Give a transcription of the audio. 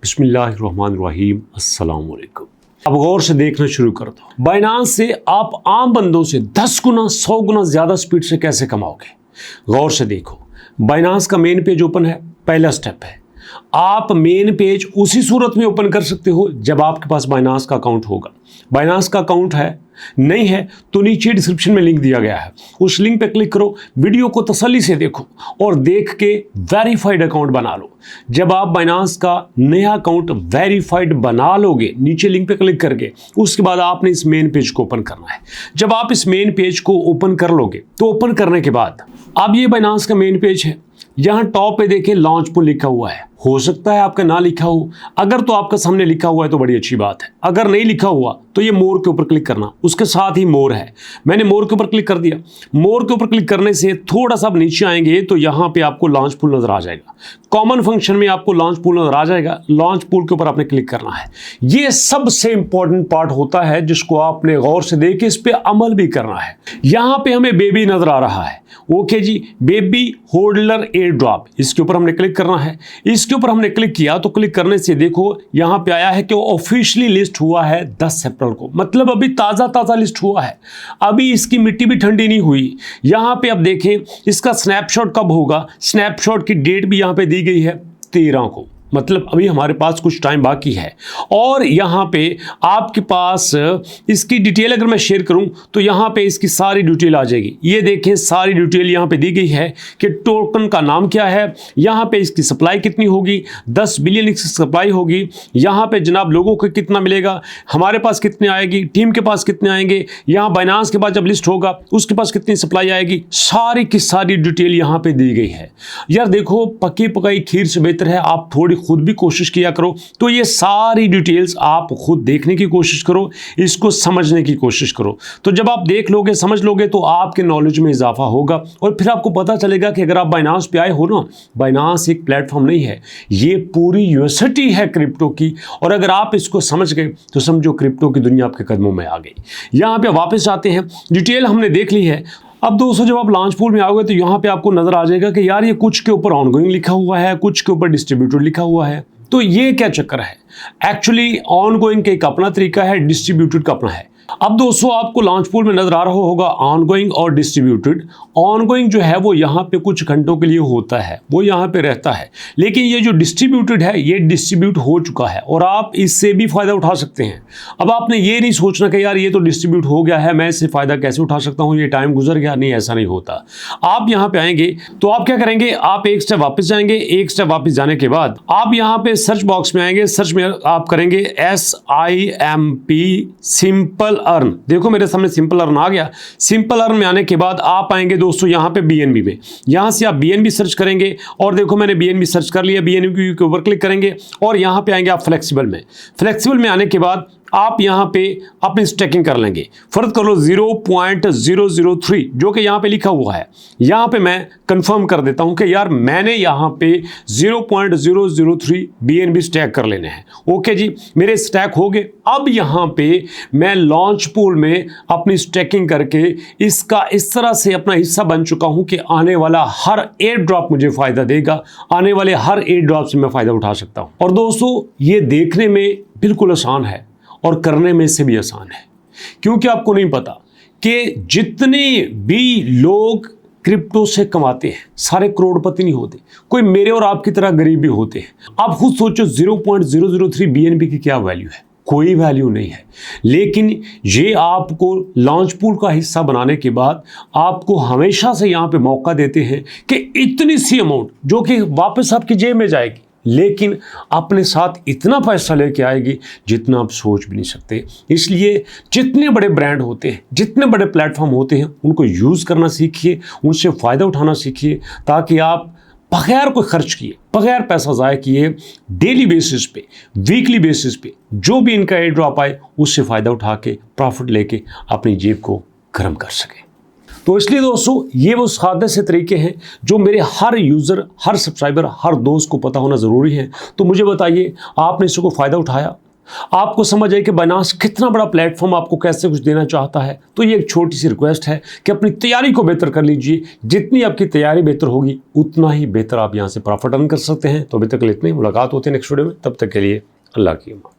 बिस्मिल्लाहिर्रहमानिर्रहीम, अस्सलाम वालेकुम। अब गौर से देखना शुरू कर दो। बाइनांस से आप आम बंदों से 10 गुना 100 गुना ज़्यादा स्पीड से कैसे कमाओगे। गौर से देखो, बाइनांस का मेन पेज ओपन है, पहला स्टेप है। आप मेन पेज उसी सूरत में ओपन कर सकते हो जब आपके पास बाइनांस का अकाउंट होगा। बाइनांस का अकाउंट है नहीं है तो नीचे डिस्क्रिप्शन में लिंक दिया गया है, उस लिंक पे क्लिक करो, वीडियो को तसल्ली से देखो और देख के वेरीफाइड अकाउंट बना लो। जब आप बाइनांस का नया अकाउंट वेरीफाइड बना लोगे, नीचे लिंक पे क्लिक करके, उसके बाद आपने इस मेन पेज को ओपन करना है। जब आप इस मेन पेज को ओपन कर लोगे तो ओपन करने के बाद अब ये बाइनांस का मेन पेज है। यहाँ टॉप पे देखें लॉन्च पुल लिखा हुआ है, हो सकता है आपका ना लिखा हो। अगर तो आपका सामने लिखा हुआ है तो बड़ी अच्छी बात है, अगर नहीं लिखा हुआ तो ये मोर के ऊपर क्लिक करना, उसके साथ ही मोर है। मैंने मोर के ऊपर क्लिक कर दिया। मोर के ऊपर क्लिक करने से थोड़ा सा नीचे आएंगे तो यहाँ पे आपको लॉन्च पुल नजर आ जाएगा। कॉमन फंक्शन में आपको लॉन्च पुल नजर आ जाएगा। लॉन्च पुल के ऊपर आपने क्लिक करना है। ये सबसे इंपॉर्टेंट पार्ट होता है जिसको आपने गौर से देख के इस पर अमल भी करना है। यहाँ पे हमें बेबी नजर आ रहा है, ओके जी, बेबी होल्डर एयर ड्रॉप, इसके ऊपर हमने क्लिक करना है। इसके ऊपर हमने क्लिक किया तो क्लिक करने से देखो यहाँ पे आया है कि ऑफिशियली लिस्ट हुआ है 10 अप्रैल को, मतलब अभी ताज़ा लिस्ट हुआ है, अभी इसकी मिट्टी भी ठंडी नहीं हुई। यहाँ पे अब देखें इसका स्नैपशॉट कब होगा, स्नैपशॉट की डेट भी यहाँ पे दी गई है 13 को, मतलब अभी हमारे पास कुछ टाइम बाकी है। और यहाँ पे आपके पास इसकी डिटेल अगर मैं शेयर करूँ तो यहाँ पे इसकी सारी डिटेल आ जाएगी। ये देखें सारी डिटेल यहाँ पे दी गई है कि टोकन का नाम क्या है, यहाँ पे इसकी सप्लाई कितनी होगी, 10 बिलियन की सप्लाई होगी। यहाँ पे जनाब लोगों को कितना मिलेगा, हमारे पास कितने आएगी, टीम के पास कितने आएंगे, यहाँ बाइनांस के बाद जब लिस्ट होगा उसके पास कितनी सप्लाई आएगी, सारी की सारी डिटेल यहाँ पे दी गई है। यार देखो, पकी पकाई खीर से बेहतर है आप थोड़ी खुद भी कोशिश किया करो। तो ये सारी डिटेल्स आप खुद देखने की कोशिश करो, इसको समझने की कोशिश करो। तो जब आप देख लोगे, समझ लोगे तो आपके नॉलेज में इजाफा होगा और फिर आपको पता चलेगा कि अगर आप बाइनांस पे आए हो ना, बाइनांस एक प्लेटफॉर्म नहीं है, ये पूरी यूनिवर्सिटी है क्रिप्टो की। और अगर आप इसको समझ गए तो समझो क्रिप्टो की दुनिया आपके कदमों में आ गई। यहाँ पे वापस आते हैं, डिटेल हमने देख ली है। अब दोस्तों जब आप लॉन्च पूल में आओगे तो यहाँ पे आपको नजर आ जाएगा कि यार ये कुछ के ऊपर ऑनगोइंग लिखा हुआ है, कुछ के ऊपर डिस्ट्रीब्यूटेड लिखा हुआ है। तो ये क्या चक्कर है? एक्चुअली ऑनगोइंग का एक अपना तरीका है, डिस्ट्रीब्यूटेड का अपना है। अब दोस्तों आपको लॉन्च पूल में नजर आ रहा होगा ऑनगोइंग और डिस्ट्रीब्यूटेड। ऑनगोइंग जो है वो यहाँ पे कुछ घंटों के लिए होता है, वो यहाँ पे रहता है, लेकिन ये जो डिस्ट्रीब्यूटेड है ये डिस्ट्रीब्यूट हो चुका है और आप इससे भी फायदा उठा सकते हैं। अब आपने ये नहीं सोचना कि यार ये तो डिस्ट्रीब्यूट हो गया है, मैं इससे फायदा कैसे उठा सकता हूँ, ये टाइम गुजर गया। नहीं, ऐसा नहीं होता। आप यहाँ पे आएंगे तो आप क्या करेंगे, आप एक स्टेप वापस जाएंगे। एक स्टेप वापस जाने के बाद आप यहाँ पे सर्च बॉक्स में आएंगे, सर्च में आप करेंगे SIMP सिंपल अर्न। देखो मेरे सामने सिंपल अर्न आ गया। सिंपल अर्न में आने के बाद आप आएंगे दोस्तों यहाँ पे BNB में, यहाँ से आप BNB सर्च करेंगे और देखो मैंने BNB सर्च कर लिया। BNB के ऊपर क्लिक करेंगे और यहाँ पे आएंगे आप फ्लेक्सिबल में। फ्लेक्सिबल में आने के बाद आप यहाँ पे अपनी स्टेकिंग कर लेंगे। फर्ज कर लो 0.003 जो कि यहाँ पे लिखा हुआ है। यहाँ पे मैं कंफर्म कर देता हूँ कि यार मैंने यहाँ पे 0.003 BNB स्टैक कर लेने हैं। ओके जी, मेरे स्टैक हो गए। अब यहाँ पे मैं लॉन्च पूल में अपनी स्टैकिंग करके इसका इस तरह से अपना हिस्सा बन चुका हूँ कि आने वाला हर एयर ड्रॉप मुझे फायदा देगा, आने वाले हर एयर ड्रॉप से मैं फायदा उठा सकता हूँ। और दोस्तों ये देखने में बिल्कुल आसान है और करने में से भी आसान है, क्योंकि आपको नहीं पता कि जितने भी लोग क्रिप्टो से कमाते हैं सारे करोड़पति नहीं होते, कोई मेरे और आपकी तरह गरीब भी होते हैं। आप खुद सोचो 0.003 BNB की क्या वैल्यू है, कोई वैल्यू नहीं है। लेकिन ये आपको लॉन्च पूल का हिस्सा बनाने के बाद आपको हमेशा से यहाँ पे मौका देते हैं कि इतनी सी अमाउंट जो कि वापस आपकी जेब में जाएगी, लेकिन अपने साथ इतना पैसा लेके आएगी जितना आप सोच भी नहीं सकते। इसलिए जितने बड़े ब्रांड होते हैं, जितने बड़े प्लेटफॉर्म होते हैं, उनको यूज़ करना सीखिए, उनसे फ़ायदा उठाना सीखिए, ताकि आप बगैर कोई खर्च किए, बगैर पैसा ज़ाया किए, डेली बेसिस पे, वीकली बेसिस पे जो भी इनका एयर ड्रॉप आए उससे फ़ायदा उठा के प्रॉफिट लेके अपनी जेब को गर्म कर सकें। तो इसलिए दोस्तों ये वो सादे से तरीके हैं जो मेरे हर यूज़र, हर सब्सक्राइबर, हर दोस्त को पता होना ज़रूरी है। तो मुझे बताइए, आपने इसको फ़ायदा उठाया? आपको समझ आए कि बाइनांस कितना बड़ा प्लेटफॉर्म आपको कैसे कुछ देना चाहता है। तो ये एक छोटी सी रिक्वेस्ट है कि अपनी तैयारी को बेहतर कर लीजिए। जितनी आपकी तैयारी बेहतर होगी उतना ही बेहतर आप यहाँ से प्रॉफिट अर्न कर सकते हैं। तो अभी तक के लिए इतना ही। मुलाकात होती है नेक्स्ट वीडियो में, तब तक के लिए अल्लाह की अमान।